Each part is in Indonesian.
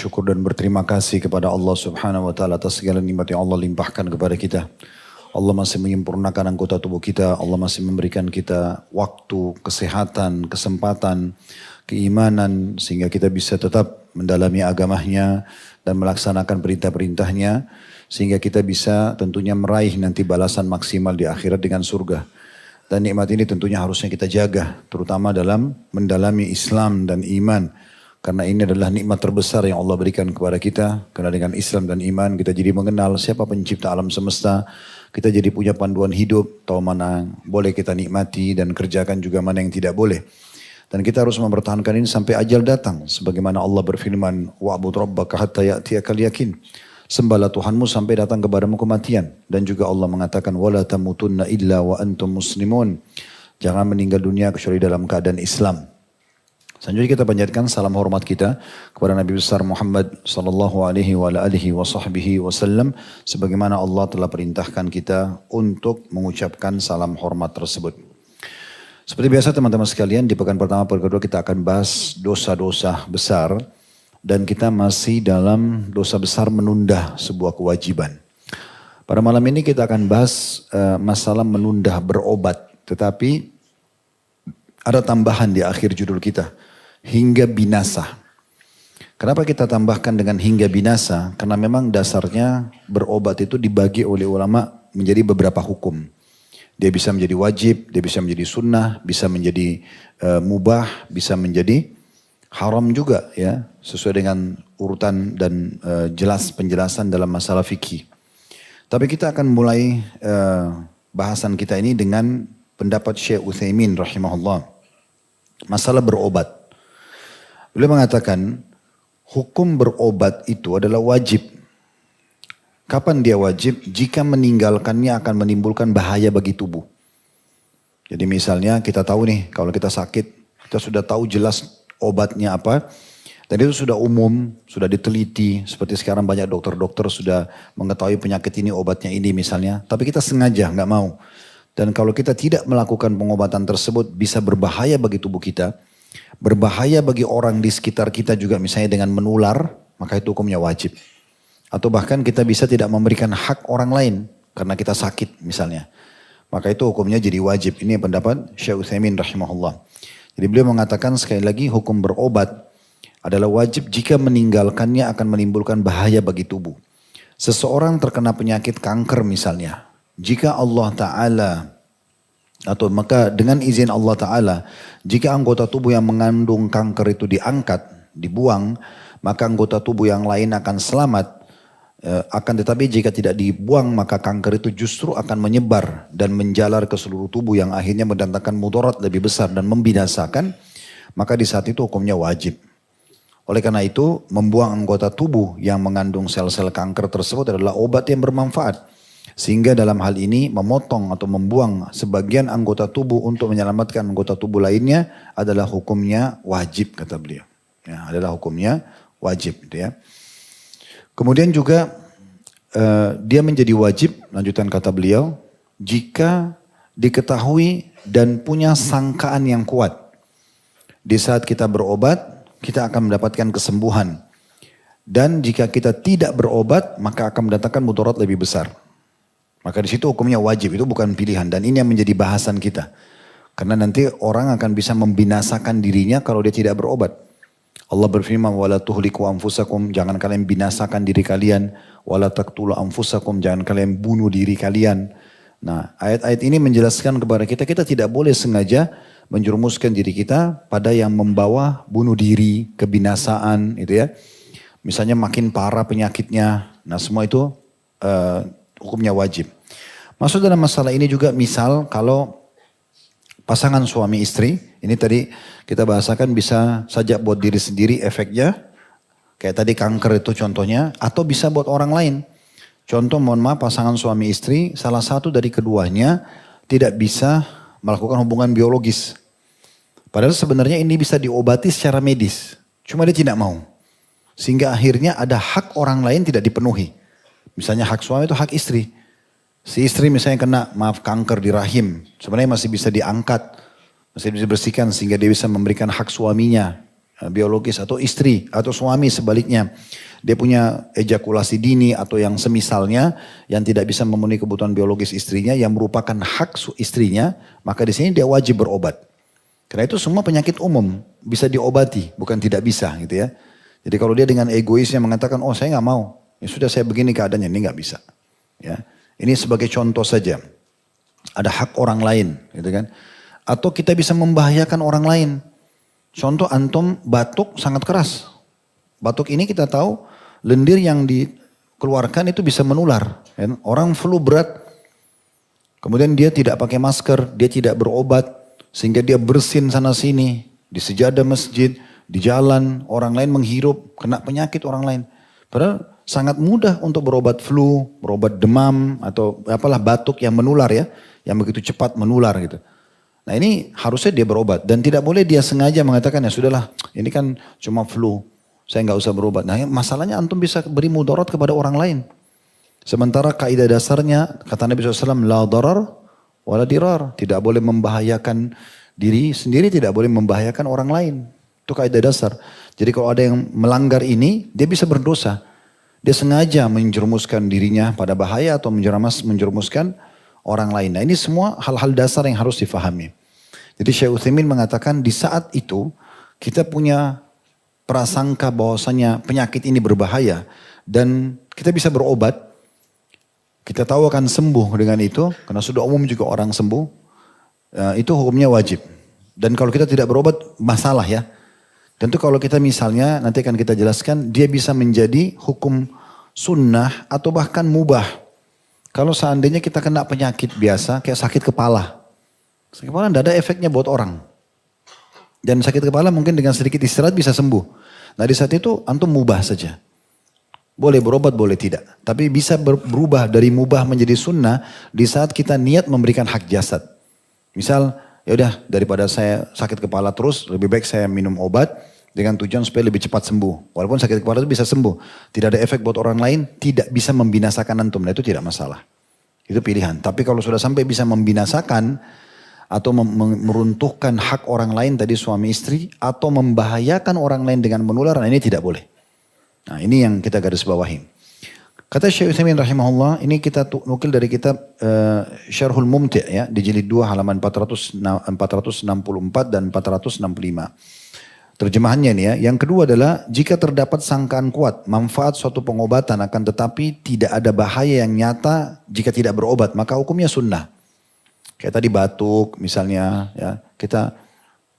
Syukur dan berterima kasih kepada Allah Subhanahu wa taala atas segala nikmat yang Allah limpahkan kepada kita. Allah masih menyempurnakan anggota tubuh kita, Allah masih memberikan kita waktu, kesehatan, kesempatan, keimanan sehingga kita bisa tetap mendalami agamanya dan melaksanakan perintah-perintahnya sehingga kita bisa tentunya meraih nanti balasan maksimal di akhirat dengan surga. Dan nikmat ini tentunya harusnya kita jaga, terutama dalam mendalami Islam dan iman. Karena ini adalah nikmat terbesar yang Allah berikan kepada kita. Karena dengan Islam dan iman kita jadi mengenal siapa pencipta alam semesta. Kita jadi punya panduan hidup, tahu mana boleh kita nikmati dan kerjakan juga mana yang tidak boleh. Dan kita harus mempertahankan ini sampai ajal datang. Sebagaimana Allah berfirman, wa'bud rabbaka hatta ya'tiyakal yakin. Sembahlah Tuhanmu sampai datang kepadamu kematian. Dan juga Allah mengatakan, wala tamutunna illa wa antum muslimun. Jangan meninggal dunia kecuali dalam keadaan Islam. Selanjutnya kita panjatkan salam hormat kita kepada Nabi besar Muhammad sallallahu alaihi wa alihi wa sahbihi wasallam sebagaimana Allah telah perintahkan kita untuk mengucapkan salam hormat tersebut. Seperti biasa teman-teman sekalian, di pekan pertama pekan kedua kita akan bahas dosa-dosa besar dan kita masih dalam dosa besar menunda sebuah kewajiban. Pada malam ini kita akan bahas masalah menunda berobat, tetapi ada tambahan di akhir judul kita. Hingga binasa. Kenapa kita tambahkan dengan hingga binasa? Karena memang dasarnya berobat itu dibagi oleh ulama menjadi beberapa hukum. Dia bisa menjadi wajib, dia bisa menjadi sunnah, bisa menjadi mubah, bisa menjadi haram juga ya. Sesuai dengan urutan dan jelas penjelasan dalam masalah fikih. Tapi kita akan mulai bahasan kita ini dengan pendapat Syekh Utsaimin rahimahullah. Masalah berobat. Beliau mengatakan hukum berobat itu adalah wajib. Kapan dia wajib? Jika meninggalkannya akan menimbulkan bahaya bagi tubuh. Jadi misalnya kita tahu nih kalau kita sakit, kita sudah tahu jelas obatnya apa. Dan itu sudah umum, sudah diteliti. Seperti sekarang banyak dokter-dokter sudah mengetahui penyakit ini obatnya ini misalnya. Tapi kita sengaja nggak mau. Dan kalau kita tidak melakukan pengobatan tersebut bisa berbahaya bagi tubuh kita. Berbahaya bagi orang di sekitar kita juga misalnya dengan menular, maka itu hukumnya wajib. Atau bahkan kita bisa tidak memberikan hak orang lain karena kita sakit misalnya. Maka itu hukumnya jadi wajib. Ini pendapat Syekh Utsaimin rahimahullah. Jadi beliau mengatakan sekali lagi hukum berobat adalah wajib jika meninggalkannya akan menimbulkan bahaya bagi tubuh. Seseorang terkena penyakit kanker misalnya. Jika Allah Ta'ala atau maka dengan izin Allah Ta'ala, jika anggota tubuh yang mengandung kanker itu diangkat, dibuang, maka anggota tubuh yang lain akan selamat. Akan tetapi jika tidak dibuang, maka kanker itu justru akan menyebar dan menjalar ke seluruh tubuh yang akhirnya mendatangkan mudarat lebih besar dan membinasakan, maka di saat itu hukumnya wajib. Oleh karena itu, membuang anggota tubuh yang mengandung sel-sel kanker tersebut adalah obat yang bermanfaat. Sehingga dalam hal ini memotong atau membuang sebagian anggota tubuh untuk menyelamatkan anggota tubuh lainnya adalah hukumnya wajib kata beliau. Ya, adalah hukumnya wajib gitu ya. Kemudian juga dia menjadi wajib, lanjutan kata beliau, jika diketahui dan punya sangkaan yang kuat. Di saat kita berobat, kita akan mendapatkan kesembuhan. Dan jika kita tidak berobat, maka akan mendatangkan mudarat lebih besar. Maka di situ hukumnya wajib, itu bukan pilihan. Dan ini yang menjadi bahasan kita. Karena nanti orang akan bisa membinasakan dirinya kalau dia tidak berobat. Allah berfirman, wala tuhliku anfusakum, jangan kalian binasakan diri kalian. Wala taqtulu anfusakum, jangan kalian bunuh diri kalian. Nah, ayat-ayat ini menjelaskan kepada kita, kita tidak boleh sengaja menjerumuskan diri kita pada yang membawa bunuh diri, kebinasaan, itu ya. Misalnya makin parah penyakitnya. Nah, semua itu hukumnya wajib. Masuk dalam masalah ini juga misal kalau pasangan suami istri, ini tadi kita bahasakan bisa saja buat diri sendiri efeknya, kayak tadi kanker itu contohnya, atau bisa buat orang lain. Contoh mohon maaf pasangan suami istri, salah satu dari keduanya tidak bisa melakukan hubungan biologis. Padahal sebenarnya ini bisa diobati secara medis, cuma dia tidak mau. Sehingga akhirnya ada hak orang lain tidak dipenuhi. Misalnya hak suami itu hak istri. Si istri misalnya kena kanker di rahim. Sebenarnya masih bisa diangkat. Masih bisa dibersihkan sehingga dia bisa memberikan hak suaminya. biologis atau istri atau suami sebaliknya. Dia punya ejakulasi dini atau yang semisalnya yang tidak bisa memenuhi kebutuhan biologis istrinya yang merupakan hak istrinya, maka di sini dia wajib berobat. Karena itu semua penyakit umum bisa diobati, bukan tidak bisa gitu ya. Jadi kalau dia dengan egoisnya mengatakan, oh saya nggak mau, ya sudah saya begini keadaannya, ini nggak bisa. Ya, ini sebagai contoh saja. Ada hak orang lain, gitu kan? Atau kita bisa membahayakan orang lain. Contoh antum batuk sangat keras. Batuk ini kita tahu lendir yang dikeluarkan itu bisa menular. Kan? Orang flu berat, kemudian dia tidak pakai masker, dia tidak berobat, sehingga dia bersin sana sini di sejadah masjid, di jalan orang lain menghirup, kena penyakit orang lain. Padahal sangat mudah untuk berobat flu, berobat demam atau apalah batuk yang menular ya, yang begitu cepat menular gitu. Nah ini harusnya dia berobat dan tidak boleh dia sengaja mengatakan ya sudahlah ini kan cuma flu, saya nggak usah berobat. Nah masalahnya antum bisa beri mudarat kepada orang lain. Sementara kaidah dasarnya kata Nabi SAW la darar wala dirar, tidak boleh membahayakan diri sendiri, tidak boleh membahayakan orang lain. Itu kaidah dasar. Jadi kalau ada yang melanggar ini dia bisa berdosa. Dia sengaja menjerumuskan dirinya pada bahaya atau menjerumuskan orang lain. Nah ini semua hal-hal dasar yang harus difahami. Jadi Syekh Utsaimin mengatakan di saat itu kita punya prasangka bahwasanya penyakit ini berbahaya dan kita bisa berobat. Kita tahu akan sembuh dengan itu karena sudah umum juga orang sembuh. Itu hukumnya wajib. Dan kalau kita tidak berobat masalah ya. Tentu kalau kita misalnya nanti akan kita jelaskan dia bisa menjadi hukum sunnah atau bahkan mubah. Kalau seandainya kita kena penyakit biasa kayak sakit kepala. Sakit kepala tidak ada efeknya buat orang. Dan sakit kepala mungkin dengan sedikit istirahat bisa sembuh. Nah di saat itu antum mubah saja. Boleh berobat boleh tidak. Tapi bisa berubah dari mubah menjadi sunnah di saat kita niat memberikan hak jasad. Misal ya udah daripada saya sakit kepala terus lebih baik saya minum obat dengan tujuan supaya lebih cepat sembuh. Walaupun sakit kepala itu bisa sembuh. Tidak ada efek buat orang lain, tidak bisa membinasakan antum. Nah itu tidak masalah. Itu pilihan. Tapi kalau sudah sampai bisa membinasakan atau meruntuhkan hak orang lain tadi suami istri atau membahayakan orang lain dengan menular, nah ini tidak boleh. Nah ini yang kita garis bawahi. Kata Syekh Utsaimin rahimahullah, ini kita nukil dari kitab Syarhul Mumti' ya, di jilid 2 halaman 464 dan 465. Terjemahannya nih ya, yang kedua adalah jika terdapat sangkaan kuat, manfaat suatu pengobatan akan tetapi tidak ada bahaya yang nyata jika tidak berobat, maka hukumnya sunnah. Kayak tadi batuk misalnya ya, kita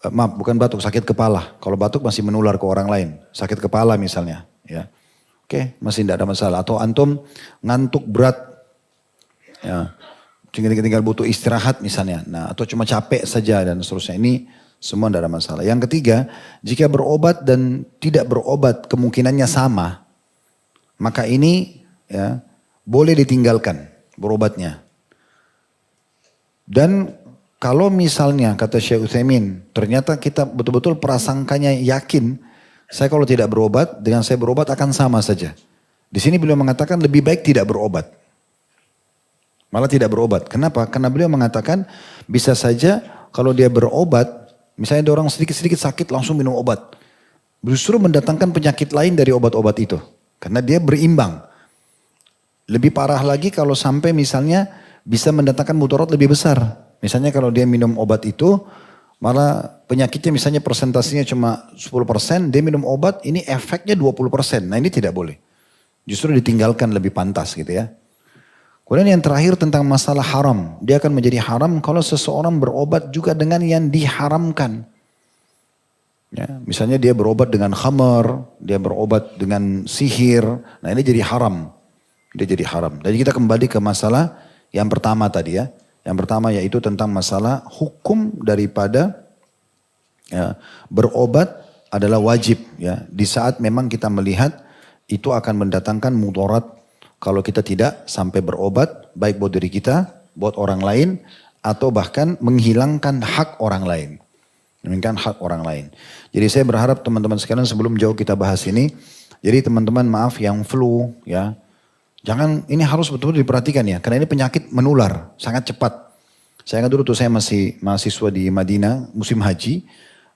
maaf bukan batuk, sakit kepala. Kalau batuk masih menular ke orang lain, sakit kepala misalnya ya. Oke, masih tidak ada masalah. Atau antum ngantuk berat, ya, tinggal butuh istirahat misalnya. Nah, atau cuma capek saja dan seterusnya. Ini semua tidak ada masalah. Yang ketiga, jika berobat dan tidak berobat kemungkinannya sama, maka ini ya boleh ditinggalkan berobatnya. Dan kalau misalnya kata Syekh Utsaimin, ternyata kita betul-betul prasangkanya yakin, saya kalau tidak berobat, dengan saya berobat akan sama saja. Di sini beliau mengatakan lebih baik tidak berobat. Malah tidak berobat. Kenapa? Karena beliau mengatakan bisa saja kalau dia berobat, misalnya ada orang sedikit-sedikit sakit langsung minum obat. Justru mendatangkan penyakit lain dari obat-obat itu. Karena dia berimbang. Lebih parah lagi kalau sampai misalnya bisa mendatangkan mudarat lebih besar. Misalnya kalau dia minum obat itu, malah penyakitnya misalnya persentasinya cuma 10%, dia minum obat ini efeknya 20%. Nah ini tidak boleh. Justru ditinggalkan lebih pantas gitu ya. Kemudian yang terakhir tentang masalah haram. Dia akan menjadi haram kalau seseorang berobat juga dengan yang diharamkan. Ya, misalnya dia berobat dengan khamar, dia berobat dengan sihir. Nah ini jadi haram. Dia jadi haram. Jadi kita kembali ke masalah yang pertama tadi ya. Yang pertama yaitu tentang masalah hukum daripada ya, berobat adalah wajib ya. Di saat memang kita melihat itu akan mendatangkan mudarat kalau kita tidak sampai berobat baik buat diri kita, buat orang lain atau bahkan menghilangkan hak orang lain. Menghilangkan hak orang lain. Jadi saya berharap teman-teman sekalian sebelum jauh kita bahas ini, jadi teman-teman maaf yang flu ya, jangan, ini harus betul-betul diperhatikan ya, karena ini penyakit menular, sangat cepat. Saya ingat dulu tuh saya masih mahasiswa di Madinah, musim haji.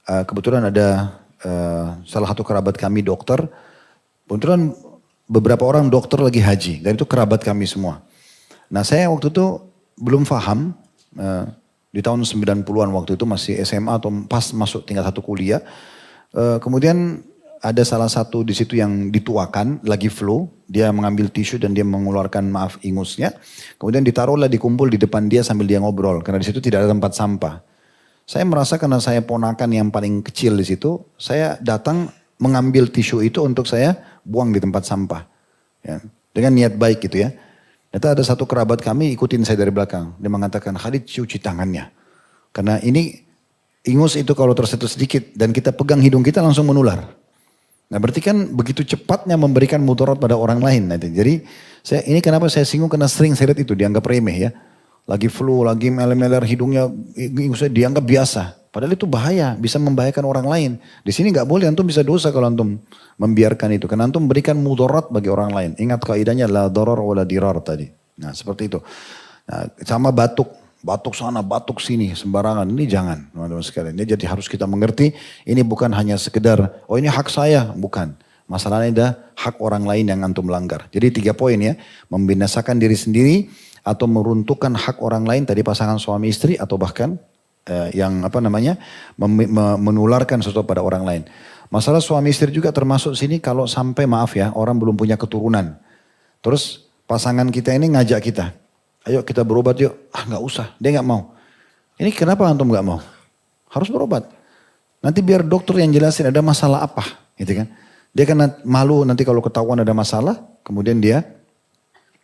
Kebetulan ada salah satu kerabat kami dokter. Kebetulan beberapa orang dokter lagi haji dan itu kerabat kami semua. Nah saya waktu itu belum paham, di tahun 90-an waktu itu masih SMA atau pas masuk tingkat 1 kuliah. Kemudian ada salah satu di situ yang dituakan, lagi flu, dia mengambil tisu dan dia mengeluarkan ingusnya. Kemudian ditaruhlah dikumpul di depan dia sambil dia ngobrol, karena di situ tidak ada tempat sampah. Saya merasa karena saya ponakan yang paling kecil di situ, saya datang mengambil tisu itu untuk saya buang di tempat sampah. Ya, dengan niat baik gitu ya. Ternyata ada satu kerabat kami ikutin saya dari belakang. Dia mengatakan, Khalid cuci tangannya. Karena ini ingus itu kalau tersentuh sedikit dan kita pegang hidung kita langsung menular. Nah berarti kan begitu cepatnya memberikan mudarat pada orang lain. Jadi ini kenapa saya singgung karena sering saya lihat itu dianggap remeh ya. Lagi flu, lagi meler-meler hidungnya dianggap biasa. Padahal itu bahaya, bisa membahayakan orang lain. Di sini nggak boleh, antum bisa dosa kalau antum membiarkan itu. Karena antum memberikan mudarat bagi orang lain. Ingat kaidahnya la darar wa la dirar tadi. Nah seperti itu. Nah, sama batuk. Batuk sana, batuk sini, sembarangan. Ini jangan, teman-teman sekalian. Ini jadi harus kita mengerti, ini bukan hanya sekedar, oh ini hak saya. Bukan. Masalahnya ada hak orang lain yang antum melanggar. Jadi 3 poin ya. Membinasakan diri sendiri, atau meruntuhkan hak orang lain, tadi pasangan suami istri, atau bahkan menularkan sesuatu pada orang lain. Masalah suami istri juga termasuk sini kalau sampai maaf ya, orang belum punya keturunan. Terus pasangan kita ini ngajak kita. Ayo kita berobat yuk. Ah nggak usah, dia nggak mau. Ini kenapa antum nggak mau? Harus berobat. Nanti biar dokter yang jelasin ada masalah apa, gitu kan? Dia kan malu nanti kalau ketahuan ada masalah, kemudian dia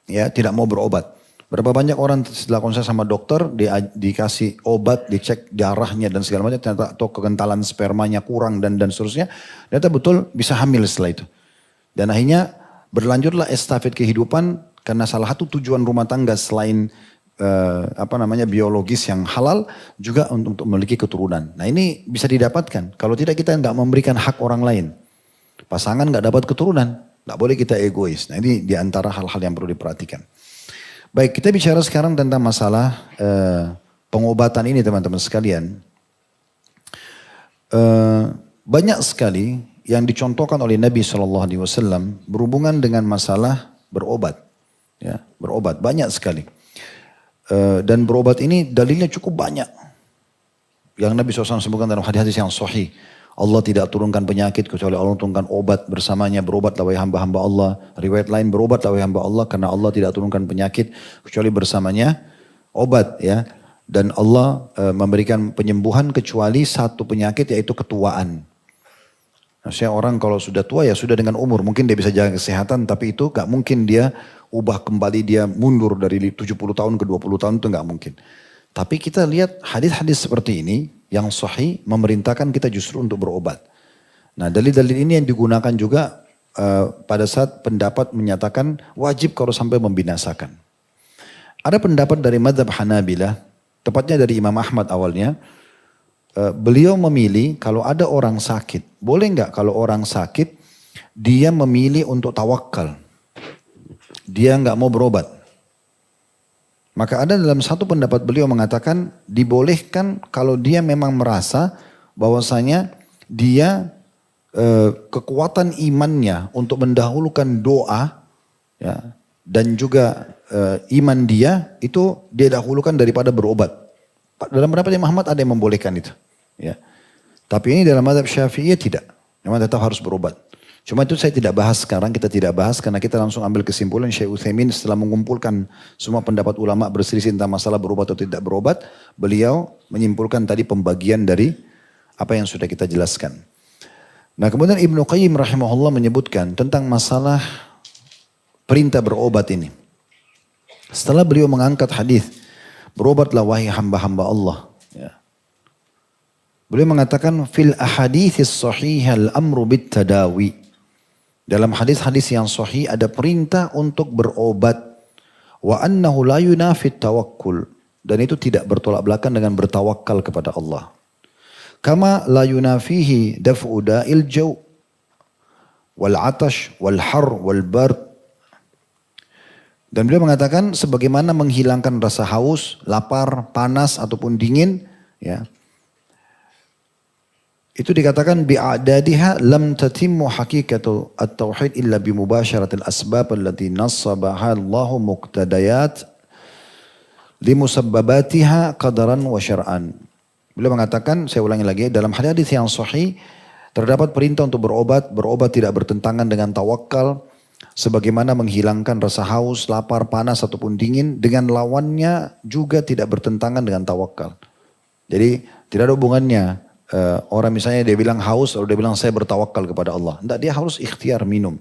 ya tidak mau berobat. Berapa banyak orang setelah konsul sama dokter, dia dikasih obat, dicek darahnya dan segala macam, ternyata atau kekentalan spermanya kurang dan seterusnya, ternyata betul bisa hamil setelah itu. Dan akhirnya berlanjutlah estafet kehidupan. Karena salah satu tujuan rumah tangga selain biologis yang halal juga untuk memiliki keturunan. Nah ini bisa didapatkan. Kalau tidak kita nggak memberikan hak orang lain. Pasangan nggak dapat keturunan, nggak boleh kita egois. Nah ini diantara hal-hal yang perlu diperhatikan. Baik, kita bicara sekarang tentang masalah pengobatan ini teman-teman sekalian. Banyak sekali yang dicontohkan oleh Nabi SAW berhubungan dengan masalah berobat. Ya, berobat banyak sekali. Dan berobat ini dalilnya cukup banyak. Yang Nabi SAW sebutkan dalam hadis-hadis yang sahih. Allah tidak turunkan penyakit kecuali Allah turunkan obat bersamanya. Berobatlah wahai hamba-hamba Allah. Riwayat lain berobatlah wahai hamba Allah karena Allah tidak turunkan penyakit kecuali bersamanya obat ya. Dan Allah memberikan penyembuhan kecuali satu penyakit yaitu ketuaan. Maksudnya orang kalau sudah tua ya sudah dengan umur. Mungkin dia bisa jaga kesehatan tapi itu gak mungkin dia ubah kembali dia mundur dari 70 tahun ke 20 tahun itu gak mungkin. Tapi kita lihat hadis-hadis seperti ini yang sahih memerintahkan kita justru untuk berobat. Nah dalil-dalil ini yang digunakan juga pada saat pendapat menyatakan wajib kalau sampai membinasakan. Ada pendapat dari mazhab Hanabilah, tepatnya dari Imam Ahmad awalnya. Beliau memilih kalau ada orang sakit, boleh nggak kalau orang sakit dia memilih untuk tawakal, dia nggak mau berobat. Maka ada dalam satu pendapat beliau mengatakan dibolehkan kalau dia memang merasa bahwasanya dia kekuatan imannya untuk mendahulukan doa ya, dan juga iman dia itu dia dahulukan daripada berobat. Dalam pendapat Imam Ahmad ada yang membolehkan itu. Ya. Tapi ini dalam mazhab Syafi'iyah tidak. Memang tetap harus berobat. Cuma itu saya tidak bahas sekarang, kita tidak bahas karena kita langsung ambil kesimpulan Syekh Utsaimin setelah mengumpulkan semua pendapat ulama berselisih tentang masalah berobat atau tidak berobat. Beliau menyimpulkan tadi pembagian dari apa yang sudah kita jelaskan. Nah kemudian Ibnu Qayyim rahimahullah menyebutkan tentang masalah perintah berobat ini. Setelah beliau mengangkat hadis berobatlah wahai hamba-hamba Allah. Ya. Beliau mengatakan fil ahadithis sahihal amru bit tadawi. Dalam hadis-hadis yang sahih ada perintah untuk berobat. Wa annahu la yunafit tawakkul. Dan itu tidak bertolak belakang dengan bertawakal kepada Allah. Kama la yunafihi daf'u da'il jaw. Wal atash, wal har, wal bard. Dan beliau mengatakan sebagaimana menghilangkan rasa haus, lapar, panas ataupun dingin, ya. Itu dikatakan bi'adadiha lam tatimmu hakikatu at-tauhid illa bimubasharatil asbab allati nassabaha Allahu muqtadayat limusabbabatiha qadaran wa syar'an. Beliau mengatakan, saya ulangi lagi, dalam hadis yang sahih terdapat perintah untuk berobat, berobat tidak bertentangan dengan tawakal, sebagaimana menghilangkan rasa haus, lapar, panas ataupun dingin, dengan lawannya juga tidak bertentangan dengan tawakal. Jadi tidak ada hubungannya. Orang misalnya dia bilang haus, lalu dia bilang saya bertawakal kepada Allah. Tidak, dia harus ikhtiar minum,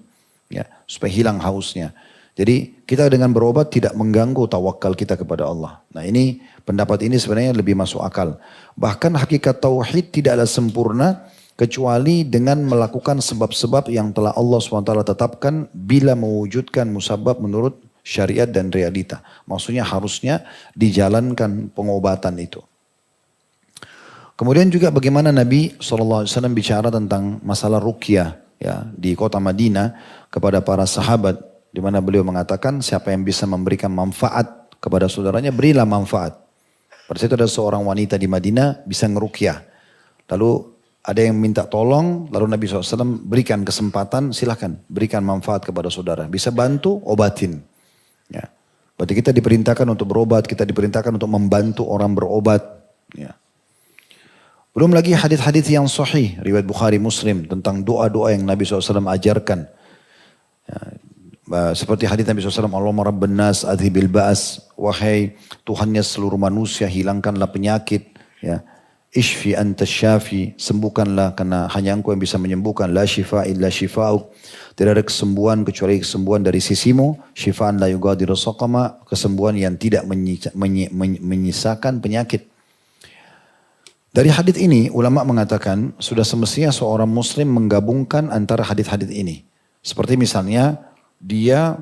ya, supaya hilang hausnya. Jadi kita dengan berobat tidak mengganggu tawakal kita kepada Allah. Nah ini pendapat ini sebenarnya lebih masuk akal. Bahkan hakikat tauhid tidaklah sempurna kecuali dengan melakukan sebab-sebab yang telah Allah SWT tetapkan bila mewujudkan musabab menurut syariat dan realita. Maksudnya harusnya dijalankan pengobatan itu. Kemudian juga bagaimana Nabi SAW bicara tentang masalah ruqyah ya, di kota Madinah kepada para sahabat. Di mana beliau mengatakan siapa yang bisa memberikan manfaat kepada saudaranya, berilah manfaat. Pada saat itu ada seorang wanita di Madinah bisa ngeruqyah. Lalu ada yang minta tolong, lalu Nabi SAW berikan kesempatan, silahkan berikan manfaat kepada saudara. Bisa bantu, obatin. Ya. Berarti kita diperintahkan untuk berobat, kita diperintahkan untuk membantu orang berobat. Ya. Belum lagi hadis-hadis yang sahih, riwayat Bukhari Muslim tentang doa-doa yang Nabi SAW ajarkan. Ya, seperti hadis Nabi SAW, Allahumma rabban nas adhibil ba'as, wahai Tuhannya seluruh manusia, hilangkanlah penyakit. Ya. Ishfi anta syafi, sembuhkanlah karena hanya Engkau yang bisa menyembuhkan. La shifa illa shifa'uk, tidak ada kesembuhan kecuali kesembuhan dari sisimu. Shifaan la yugadiru saqama, kesembuhan yang tidak menyisakan penyakit. Dari hadis ini ulama mengatakan sudah semestinya seorang muslim menggabungkan antara hadis-hadis ini. Seperti misalnya dia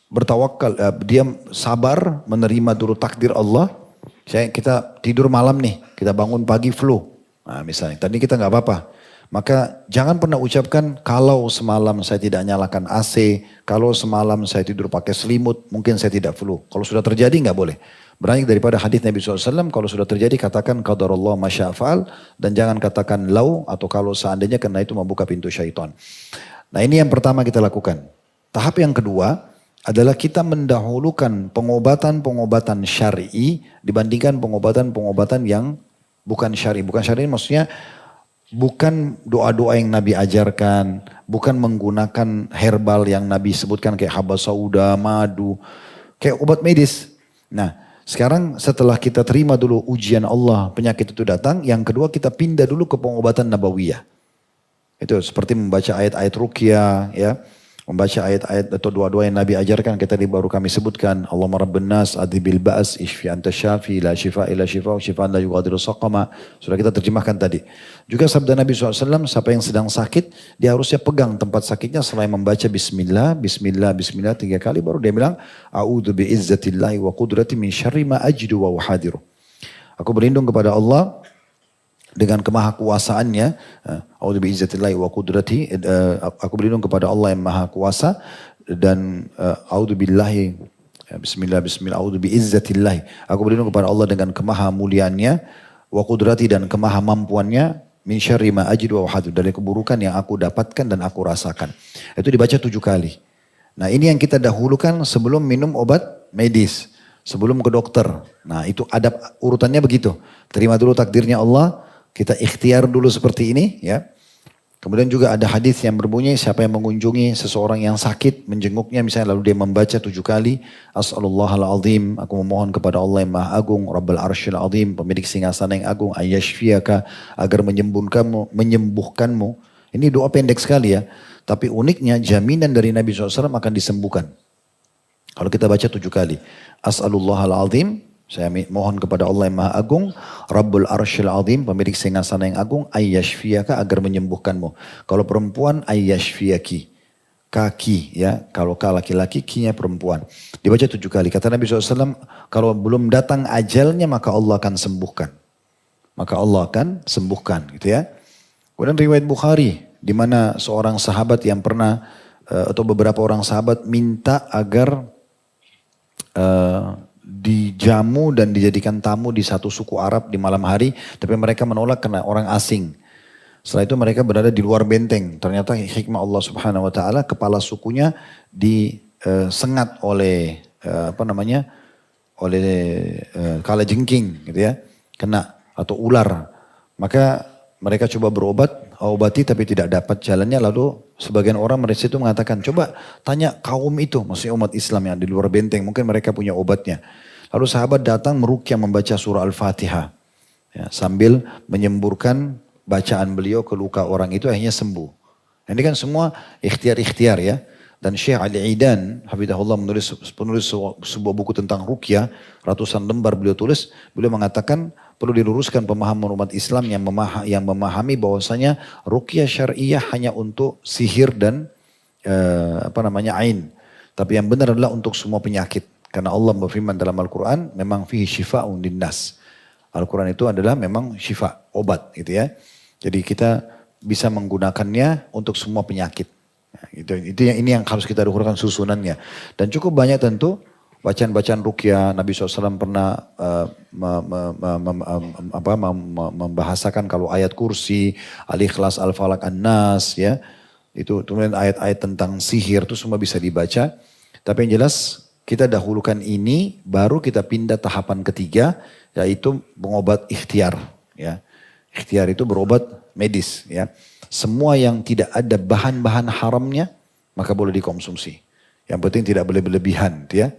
bertawakal, dia sabar menerima dulu takdir Allah. Kita tidur malam nih, kita bangun pagi flu. Nah misalnya, tadi kita nggak apa-apa. Maka jangan pernah ucapkan kalau semalam saya tidak nyalakan AC, kalau semalam saya tidur pakai selimut, mungkin saya tidak flu. Kalau sudah terjadi nggak boleh. Berani daripada hadis Nabi SAW, kalau sudah terjadi katakan qadarullah masya'fa'al, dan jangan katakan lau atau kalau seandainya, karena itu membuka pintu syaitan. Nah ini yang pertama kita lakukan. Tahap yang kedua adalah kita mendahulukan pengobatan-pengobatan syar'i dibandingkan pengobatan-pengobatan yang bukan syar'i. Bukan syar'i maksudnya bukan doa-doa yang Nabi ajarkan, bukan menggunakan herbal yang Nabi sebutkan kayak habas sauda, madu, kayak obat medis. Nah, sekarang setelah kita terima dulu ujian Allah, penyakit itu datang, yang kedua kita pindah dulu ke pengobatan nabawiyah. Itu seperti membaca ayat-ayat ruqyah, ya. Membaca ayat-ayat atau doa-doa yang Nabi ajarkan, kita baru kami sebutkan. Allahumma rabban nas adhibil ba'as ishfi anta syafi la shifa illa shifa shifaan la yugadiru saqama. Sudah kita terjemahkan tadi. Juga sabda Nabi SAW, siapa yang sedang sakit, dia harusnya pegang tempat sakitnya selain membaca bismillah, bismillah, bismillah 3 kali, baru dia bilang a'udzu bi'izzatillahi wa qudrati min syarri ma ajidu wa uhadiru. Aku berlindung kepada Allah dengan kemahakuasaannya, a'udzu bi'izzatillahi wa qudrati, aku berlindung kepada Allah yang maha kuasa, dan a'udzu billahi, bismillah, bismillah, a'udzu bi'izzatillahi, aku berlindung kepada Allah dengan kemahamuliaannya, wa qudrati, dan kemahamampuannya, min syarri ma ajidu wa uhadiru, dari keburukan yang aku dapatkan dan aku rasakan. Itu dibaca 7 kali. Nah ini yang kita dahulukan sebelum minum obat medis, sebelum ke dokter. Nah itu adab urutannya begitu. Terima dulu takdirnya Allah, kita ikhtiar dulu seperti ini, ya. Kemudian juga ada hadis yang berbunyi, siapa yang mengunjungi seseorang yang sakit, menjenguknya misalnya, lalu dia membaca 7 kali, As'alullahal azim, aku memohon kepada Allah yang maha agung, Rabbal arsyil azim, pemilik singgasana yang agung, ayyashfiyaka, agar menyembuhkanmu. Ini doa pendek sekali ya, tapi uniknya jaminan dari Nabi SAW akan disembuhkan. Kalau kita baca 7 kali, As'alullahal azim, saya mohon kepada Allah yang maha agung, Rabbul arsyil azim, pemilik singgasana yang agung, ayyashfiyaka, agar menyembuhkanmu. Kalau perempuan, ayyashfiyaki, kaki, ya. Kalau laki-laki, kinya perempuan. Dibaca 7 kali. Kata Nabi SAW, kalau belum datang ajalnya maka Allah akan sembuhkan. Maka Allah akan sembuhkan, gitu ya. Kemudian riwayat Bukhari, di mana seorang sahabat yang pernah, atau beberapa orang sahabat minta agar dijamu dan dijadikan tamu di satu suku Arab di malam hari, tapi mereka menolak karena orang asing. Setelah itu mereka berada di luar benteng. Ternyata hikmah Allah Subhanahu wa taala, kepala sukunya disengat oleh oleh kalajengking gitu ya. Kena atau ular. Maka mereka coba berobat, obati tapi tidak dapat jalannya. Lalu sebagian orang mereka itu mengatakan, coba tanya kaum itu, maksudnya umat Islam yang di luar benteng, mungkin mereka punya obatnya. Lalu sahabat datang meruqyah membaca surah Al-Fatihah. Ya, sambil menyemburkan bacaan beliau ke luka orang itu, akhirnya sembuh. Ini kan semua ikhtiar-ikhtiar ya. Dan Syekh Ali Aidan, hafizahullah, penulis sebuah buku tentang ruqyah, ratusan lembar beliau tulis, beliau mengatakan perlu diluruskan pemahaman umat Islam yang memahami bahwasanya ruqyah syariah hanya untuk sihir dan ain. Tapi yang benar adalah untuk semua penyakit. Karena Allah berfirman dalam Al-Quran, memang fihi syifa'un linnas. Al-Quran itu adalah memang syifa, obat gitu ya. Jadi kita bisa menggunakannya untuk semua penyakit. Nah, ini yang harus kita dahulukan susunannya. Dan cukup banyak tentu bacaan-bacaan ruqyah. Nabi SAW pernah membahasakan kalau ayat kursi, Al-Ikhlas, Al-Falaq, An-Nas ya. Itu kemudian ayat-ayat tentang sihir itu semua bisa dibaca. Tapi yang jelas kita dahulukan ini, baru kita pindah tahapan ketiga, yaitu pengobat ikhtiar ya. Ikhtiar itu berobat medis ya. Semua yang tidak ada bahan-bahan haramnya maka boleh dikonsumsi. Yang penting tidak boleh berlebihan ya.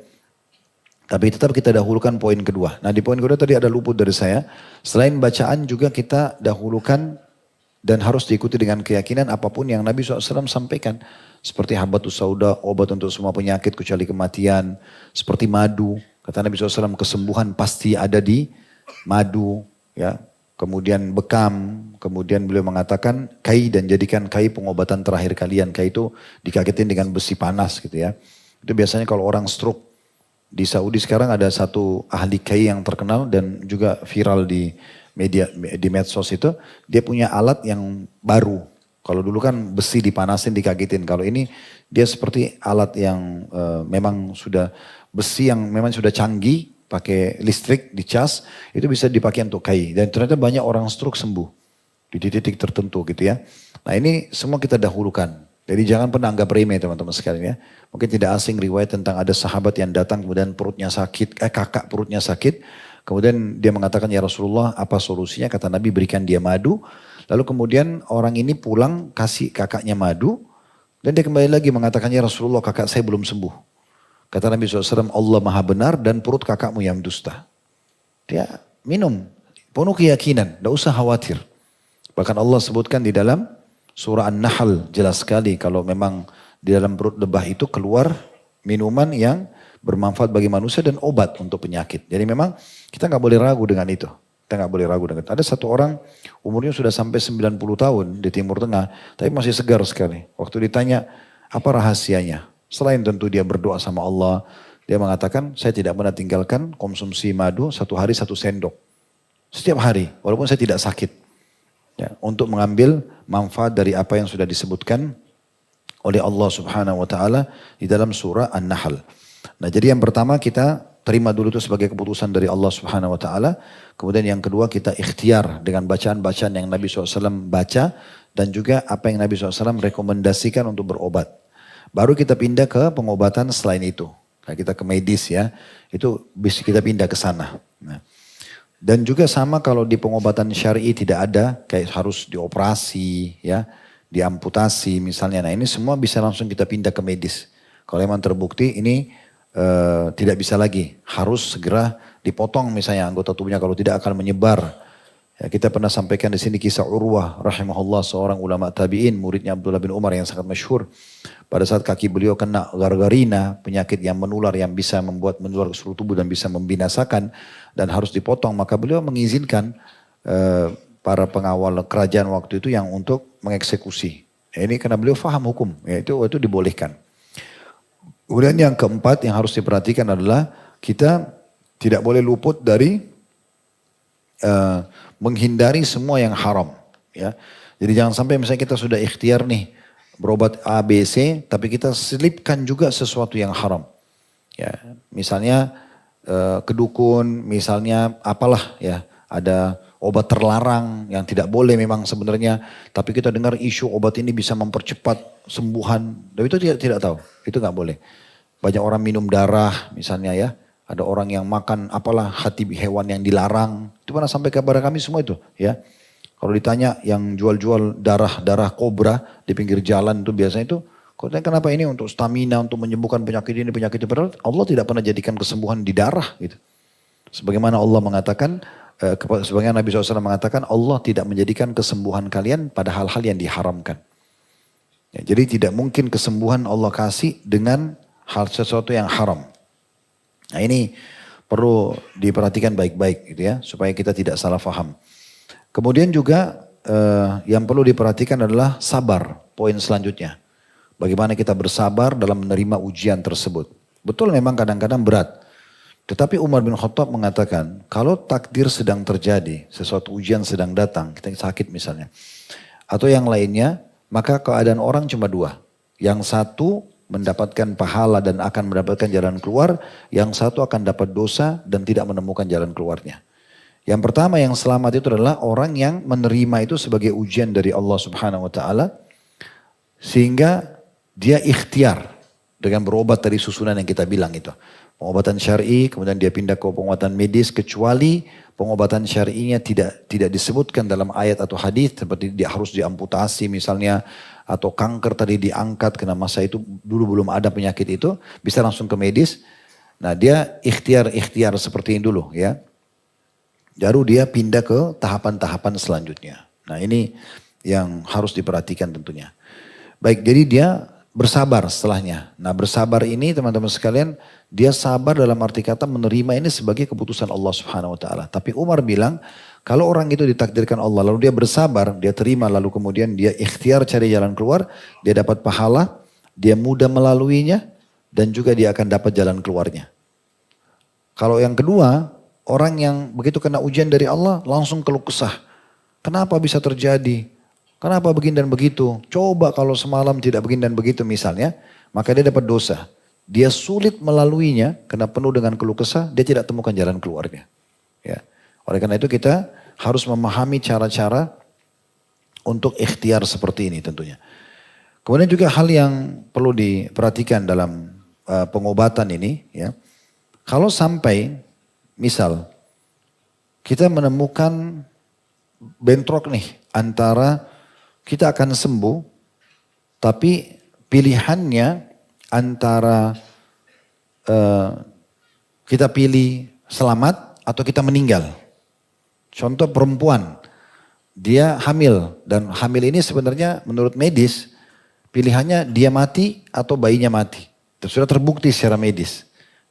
Tapi tetap kita dahulukan poin kedua. Nah di poin kedua tadi ada luput dari saya. Selain bacaan juga kita dahulukan dan harus diikuti dengan keyakinan apapun yang Nabi SAW sampaikan. Seperti habatus sauda, obat untuk semua penyakit kecuali kematian. Seperti madu. Kata Nabi SAW, kesembuhan pasti ada di madu. Ya. Kemudian bekam, kemudian beliau mengatakan kai dan jadikan kai pengobatan terakhir kalian. Kai itu dikagetin dengan besi panas gitu ya. Itu biasanya kalau orang stroke. Di Saudi sekarang ada satu ahli kai yang terkenal dan juga viral di media, di medsos itu. Dia punya alat yang baru. Kalau dulu kan besi dipanasin, dikagetin. Kalau ini dia seperti alat yang memang sudah besi yang memang sudah canggih. Pakai listrik, dicas, itu bisa dipakai untuk kai. Dan ternyata banyak orang stroke sembuh di titik tertentu gitu ya. Nah ini semua kita dahulukan. Jadi jangan pernah anggap remeh teman-teman sekalian ya. Mungkin tidak asing riwayat tentang ada sahabat yang datang kemudian perutnya sakit, kakak perutnya sakit. Kemudian dia mengatakan, ya Rasulullah apa solusinya? Kata Nabi, berikan dia madu. Lalu kemudian orang ini pulang kasih kakaknya madu. Dan dia kembali lagi mengatakan, ya Rasulullah kakak saya belum sembuh. Kata Nabi SAW, Allah maha benar dan perut kakakmu yang dusta. Dia minum, penuh keyakinan, tidak usah khawatir. Bahkan Allah sebutkan di dalam surah An-Nahl, jelas sekali kalau memang di dalam perut lebah itu keluar minuman yang bermanfaat bagi manusia dan obat untuk penyakit. Jadi memang kita nggak boleh ragu dengan itu. Kita nggak boleh ragu dengan itu. Ada satu orang umurnya sudah sampai 90 tahun di Timur Tengah, tapi masih segar sekali. Waktu ditanya, apa rahasianya? Selain tentu dia berdoa sama Allah, dia mengatakan, saya tidak pernah tinggalkan konsumsi madu 1 hari 1 sendok. Setiap hari, walaupun saya tidak sakit. Ya, untuk mengambil manfaat dari apa yang sudah disebutkan oleh Allah Subhanahu wa taala di dalam surah An-Nahl. Nah, jadi yang pertama kita terima dulu itu sebagai keputusan dari Allah Subhanahu wa taala. Kemudian yang kedua kita ikhtiar dengan bacaan-bacaan yang Nabi SAW baca dan juga apa yang Nabi SAW rekomendasikan untuk berobat. Baru kita pindah ke pengobatan selain itu. Nah, kita ke medis ya, itu bisa kita pindah ke sana. Nah. Dan juga sama kalau di pengobatan syar'i tidak ada, kayak harus dioperasi ya, diamputasi misalnya. Nah ini semua bisa langsung kita pindah ke medis. Kalau memang terbukti ini tidak bisa lagi, harus segera dipotong misalnya anggota tubuhnya, kalau tidak akan menyebar. Ya, kita pernah sampaikan di sini kisah Urwah rahimahullah, seorang ulama tabi'in, muridnya Abdullah bin Umar yang sangat masyhur. Pada saat kaki beliau kena gargarina, penyakit yang menular yang bisa membuat menular ke seluruh tubuh dan bisa membinasakan dan harus dipotong, maka beliau mengizinkan para pengawal kerajaan waktu itu yang untuk mengeksekusi. Ya, ini karena beliau faham hukum, ya, itu dibolehkan. Kemudian yang keempat yang harus diperhatikan adalah kita tidak boleh luput dari menghindari semua yang haram. Ya. Jadi jangan sampai misalnya kita sudah ikhtiar nih berobat A, B, C, tapi kita selipkan juga sesuatu yang haram. Ya, misalnya kedukun, misalnya apalah ya, ada obat terlarang yang tidak boleh memang sebenarnya. Tapi kita dengar isu obat ini bisa mempercepat sembuhan. Dan itu tidak tahu, itu nggak boleh. Banyak orang minum darah misalnya ya. Ada orang yang makan apalah hati hewan yang dilarang. Itu pernah sampai kepada kami semua itu ya. Kalau ditanya yang jual-jual darah kobra di pinggir jalan itu biasanya itu. Kau tanya kenapa ini untuk stamina, untuk menyembuhkan penyakit ini, penyakit itu. Padahal Allah tidak pernah jadikan kesembuhan di darah gitu. Sebagaimana Allah mengatakan, sebagaimana Nabi SAW mengatakan Allah tidak menjadikan kesembuhan kalian pada hal-hal yang diharamkan. Ya, jadi tidak mungkin kesembuhan Allah kasih dengan hal sesuatu yang haram. Nah ini perlu diperhatikan baik-baik gitu ya, supaya kita tidak salah faham. Kemudian juga yang perlu diperhatikan adalah sabar, poin selanjutnya. Bagaimana kita bersabar dalam menerima ujian tersebut. Betul memang kadang-kadang berat. Tetapi Umar bin Khattab mengatakan, kalau takdir sedang terjadi, sesuatu ujian sedang datang, kita sakit misalnya. Atau yang lainnya, maka keadaan orang cuma dua. Yang satu mendapatkan pahala dan akan mendapatkan jalan keluar. Yang satu akan dapat dosa dan tidak menemukan jalan keluarnya. Yang pertama yang selamat itu adalah orang yang menerima itu sebagai ujian dari Allah Subhanahu wa Ta'ala. Sehingga dia ikhtiar dengan berobat dari susunan yang kita bilang itu. Pengobatan syar'i, kemudian dia pindah ke pengobatan medis, kecuali pengobatan syar'inya tidak disebutkan dalam ayat atau hadis seperti dia harus diamputasi misalnya, atau kanker tadi diangkat karena masa itu dulu belum ada penyakit itu, bisa langsung ke medis. Nah dia ikhtiar seperti ini dulu ya. Baru dia pindah ke tahapan-tahapan selanjutnya. Nah ini yang harus diperhatikan tentunya. Baik, jadi dia bersabar setelahnya. Nah bersabar ini teman-teman sekalian, dia sabar dalam arti kata menerima ini sebagai keputusan Allah Subhanahu wa Ta'ala. Tapi Umar bilang, kalau orang itu ditakdirkan Allah, lalu dia bersabar, dia terima, lalu kemudian dia ikhtiar cari jalan keluar, dia dapat pahala, dia mudah melaluinya, dan juga dia akan dapat jalan keluarnya. Kalau yang kedua, orang yang begitu kena ujian dari Allah, langsung keluh kesah. Kenapa bisa terjadi? Kenapa begini dan begitu? Coba kalau semalam tidak begini dan begitu misalnya, maka dia dapat dosa. Dia sulit melaluinya karena penuh dengan keluh kesah, dia tidak temukan jalan keluarnya. Ya. Oleh karena itu kita harus memahami cara-cara untuk ikhtiar seperti ini tentunya. Kemudian juga hal yang perlu diperhatikan dalam pengobatan ini, ya. Kalau sampai misal kita menemukan bentrok nih antara kita akan sembuh, tapi pilihannya antara kita pilih selamat atau kita meninggal. Contoh perempuan, dia hamil dan hamil ini sebenarnya menurut medis pilihannya dia mati atau bayinya mati. Itu sudah terbukti secara medis.